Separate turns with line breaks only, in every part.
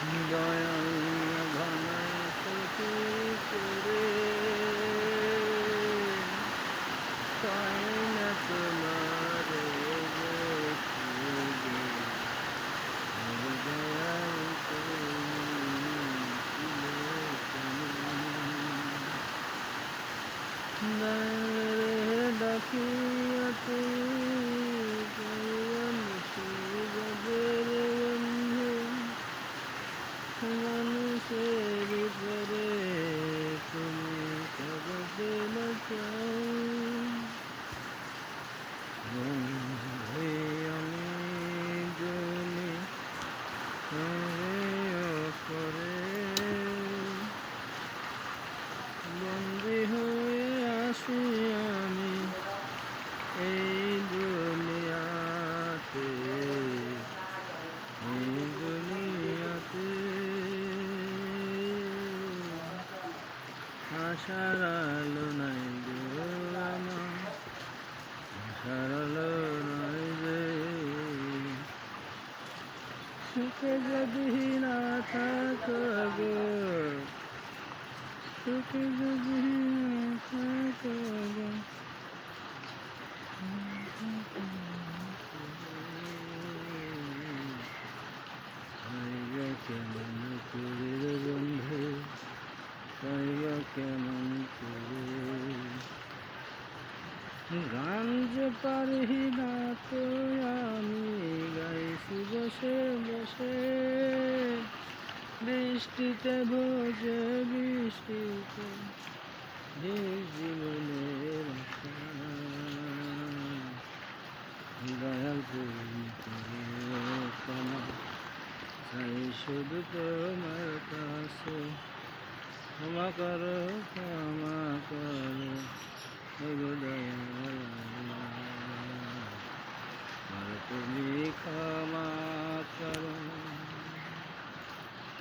দয়াল ঘনাই সখী করে পাই না তোমার দয়াল দয়াল ডাকিয়াতে মানুষের পরে তুমি কাগজে বাঁচাও আমি জমি করে বন্দি হয়ে আসি আমি এই দুনিয়াতে আশার আলো নাই গো আমার আশার আলো নাই যে সুখে যদি না থাকো গো সুখে যদি না থাকো গো কেমন করে রে বন্ধু পাইবা কেমন করে গান যে পারি না তো আমি গাইছি বসে বসে বৃষ্টিতে ভোজে বৃষ্টিতে জীবনের দয়াল তুমি ক্ষমা চাই শুধু তোমার কাছে ক্ষমা করো দয়াল আর তুমি ক্ষমা করো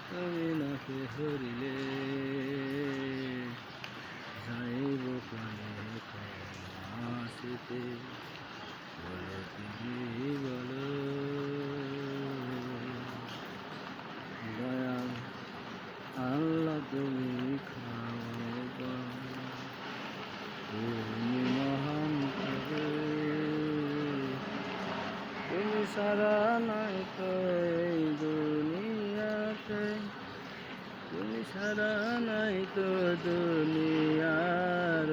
তুমি নাকে হরিলে যাইব প্রাণে আসিতে বলো তুমি বলো দয়াল আল্লাহ তুমি খাওয়া তুমি মহান কবে তুমি সারা নাই তো এই দুনিয়াতে তুমি সারা নাই তো দুনিয়ার